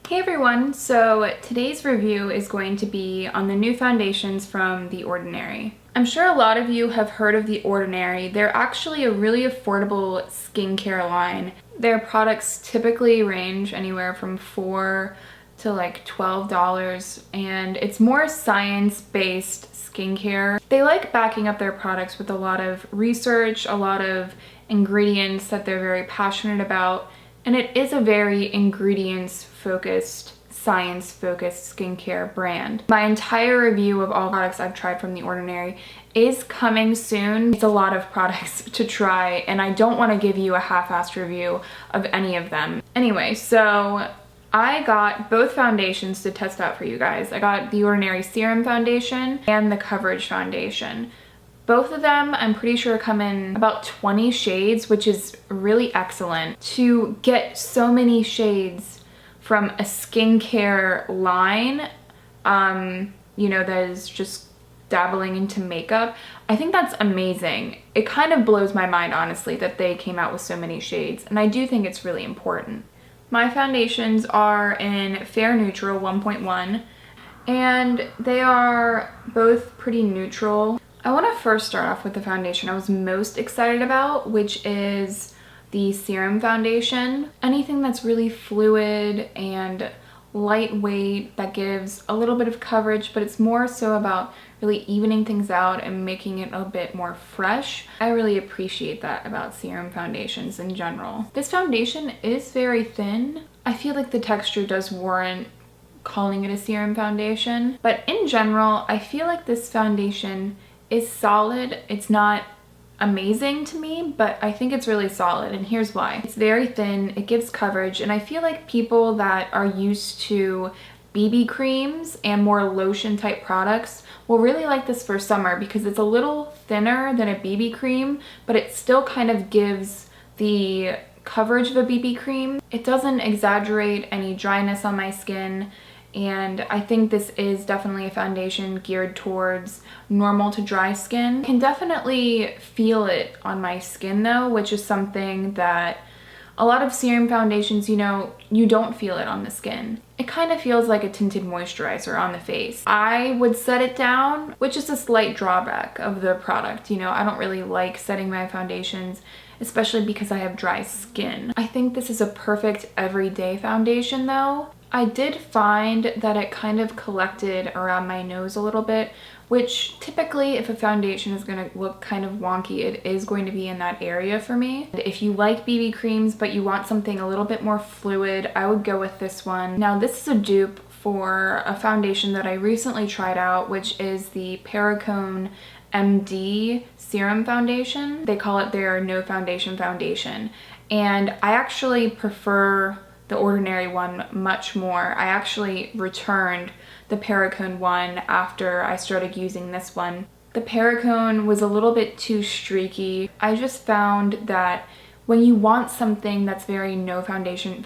Hey everyone, so today's review is going to be on the new foundations from The Ordinary. I'm sure a lot of you have heard of The Ordinary. They're actually a really affordable skincare line. Their products typically range anywhere from $4 to like $12, and it's more science-based skincare. They like backing up their products with a lot of research, a lot of ingredients that they're very passionate about. And it is a very ingredients-focused, science-focused skincare brand. My entire review of all products I've tried from The Ordinary is coming soon. It's a lot of products to try, and I don't want to give you a half-assed review of any of them. Anyway, so I got both foundations to test out for you guys. I got The Ordinary Serum Foundation and the Coverage Foundation. Both of them, I'm pretty sure, come in about 20 shades, which is really excellent. To get so many shades from a skincare line, that is just dabbling into makeup, I think that's amazing. It kind of blows my mind, honestly, that they came out with so many shades, and I do think it's really important. My foundations are in Fair Neutral 1.1, and they are both pretty neutral. I want to first start off with the foundation I was most excited about, which is the Serum Foundation. Anything that's really fluid and lightweight, that gives a little bit of coverage, but it's more so about really evening things out and making it a bit more fresh. I really appreciate that about Serum foundations in general. This foundation is very thin. I feel like the texture does warrant calling it a serum foundation, but in general, I feel like this foundation is solid. It's not amazing to me, but I think it's really solid, and here's why. It's very thin, it gives coverage, and I feel like people that are used to BB creams and more lotion type products will really like this for summer because it's a little thinner than a BB cream, but it still kind of gives the coverage of a BB cream. It doesn't exaggerate any dryness on my skin, and I think this is definitely a foundation geared towards normal to dry skin. I can definitely feel it on my skin though, which is something that a lot of serum foundations, you don't feel it on the skin. It kind of feels like a tinted moisturizer on the face. I would set it down, which is a slight drawback of the product. I don't really like setting my foundations, especially because I have dry skin. I think this is a perfect everyday foundation though. I did find that it kind of collected around my nose a little bit, which typically if a foundation is going to look kind of wonky, it is going to be in that area for me. If you like BB creams but you want something a little bit more fluid, I would go with this one. Now this is a dupe for a foundation that I recently tried out, which is the Perricone MD Serum Foundation. They call it their No Foundation foundation, and I actually prefer the Ordinary one much more. I actually returned the Perricone one after I started using this one. The Perricone was a little bit too streaky. I just found that when you want something that's very no foundation,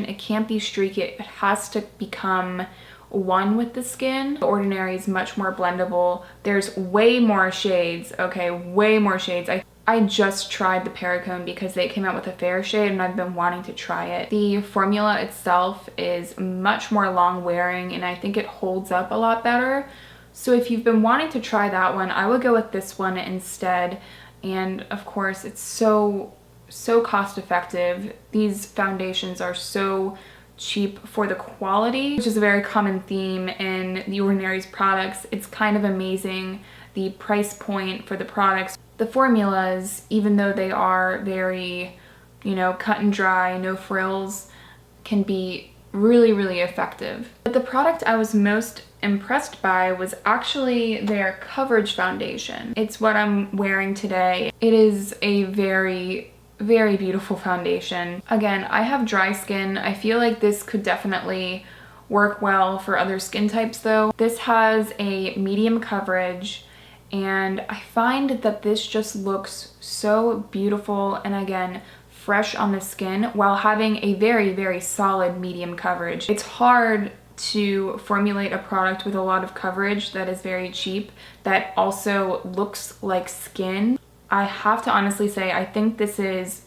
it can't be streaky. It has to become one with the skin. The Ordinary is much more blendable. There's way more shades, okay, way more shades. I just tried the Perricone because they came out with a fair shade and I've been wanting to try it. The formula itself is much more long wearing and I think it holds up a lot better. So if you've been wanting to try that one, I would go with this one instead. And of course, it's so cost effective. These foundations are so cheap for the quality, which is a very common theme in The Ordinary's products. It's kind of amazing, the price point for the products. The formulas, even though they are very, cut and dry, no frills, can be really, really effective. But the product I was most impressed by was actually their Coverage Foundation. It's what I'm wearing today. It is a very, very beautiful foundation. Again, I have dry skin. I feel like this could definitely work well for other skin types though. This has a medium coverage, and I find that this just looks so beautiful and again fresh on the skin while having a very, very solid medium coverage. It's hard to formulate a product with a lot of coverage that is very cheap that also looks like skin. I have to honestly say I think this is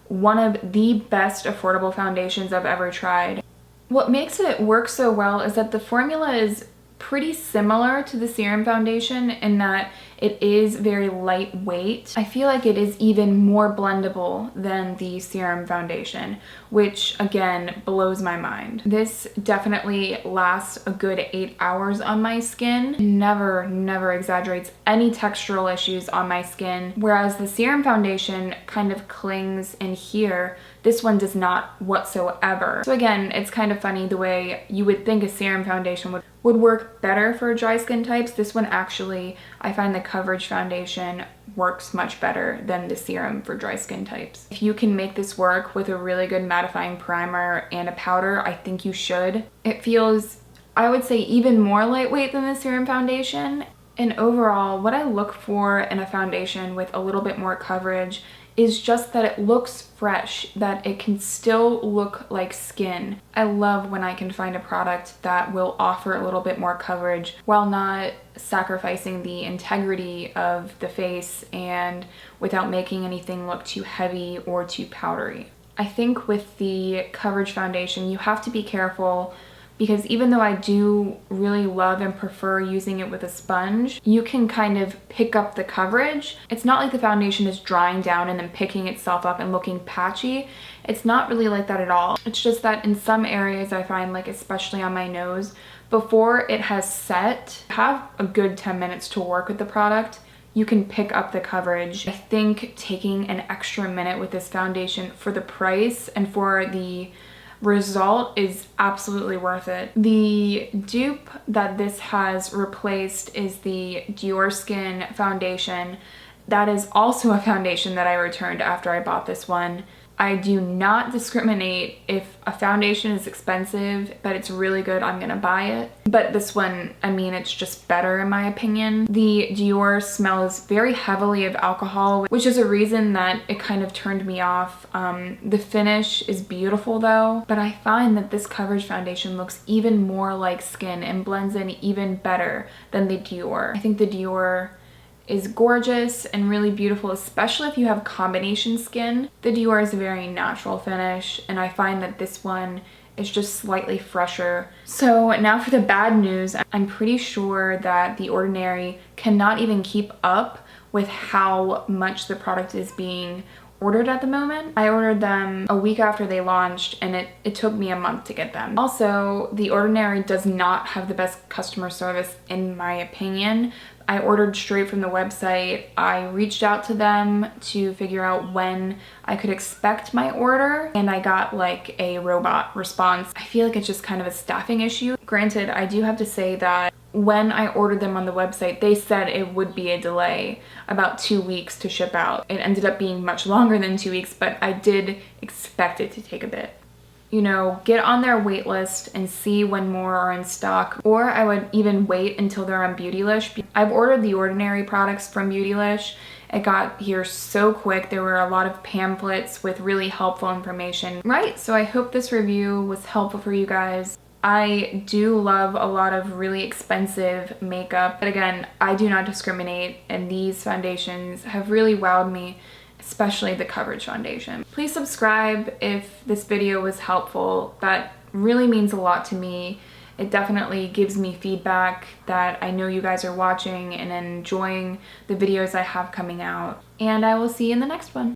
one of the best affordable foundations I've ever tried. What makes it work so well is that the formula is pretty similar to the Serum foundation in that it is very lightweight. I feel like it is even more blendable than the Serum foundation, which again blows my mind. This definitely lasts a good 8 hours on my skin. Never exaggerates any textural issues on my skin, whereas the Serum foundation kind of clings in here. This one does not whatsoever. So again, it's kind of funny the way you would think a Serum foundation would work better for dry skin types. This one actually, I find the Coverage foundation works much better than the Serum for dry skin types. If you can make this work with a really good mattifying primer and a powder, I think you should. It feels, I would say, even more lightweight than the Serum foundation. And overall, what I look for in a foundation with a little bit more coverage is just that it looks fresh, that it can still look like skin. I love when I can find a product that will offer a little bit more coverage while not sacrificing the integrity of the face and without making anything look too heavy or too powdery. I think with the Coverage foundation, you have to be careful because even though I do really love and prefer using it with a sponge, you can kind of pick up the coverage. It's not like the foundation is drying down and then picking itself up and looking patchy. It's not really like that at all. It's just that in some areas I find, like especially on my nose, before it has set, have a good 10 minutes to work with the product, you can pick up the coverage. I think taking an extra minute with this foundation for the price and for the result is absolutely worth it. The dupe that this has replaced is the Diorskin foundation. That is also a foundation that I returned after I bought this one. I do not discriminate. If a foundation is expensive but it's really good, I'm gonna buy it. But this one, I mean, it's just better in my opinion. The Dior smells very heavily of alcohol, which is a reason that it kind of turned me off. The finish is beautiful though, but I find that this Coverage foundation looks even more like skin and blends in even better than the Dior. I think the Dior is gorgeous and really beautiful, especially if you have combination skin. The Dior is a very natural finish, and I find that this one is just slightly fresher. So now for the bad news, I'm pretty sure that The Ordinary cannot even keep up with how much the product is being ordered at the moment. I ordered them a week after they launched and it took me a month to get them. Also, The Ordinary does not have the best customer service in my opinion. I ordered straight from the website. I reached out to them to figure out when I could expect my order, and I got like a robot response. I feel like it's just kind of a staffing issue. Granted, I do have to say that when I ordered them on the website, they said it would be a delay, about 2 weeks to ship out. It ended up being much longer than 2 weeks, but I did expect it to take a bit. You know, get on their wait list and see when more are in stock, or I would even wait until they're on Beautylish. I've ordered The Ordinary products from Beautylish. It got here so quick. There were a lot of pamphlets with really helpful information. Right, so I hope this review was helpful for you guys. I do love a lot of really expensive makeup, but again, I do not discriminate, and these foundations have really wowed me, especially the Coverage foundation. Please subscribe if this video was helpful. That really means a lot to me. It definitely gives me feedback that I know you guys are watching and enjoying the videos I have coming out. And I will see you in the next one.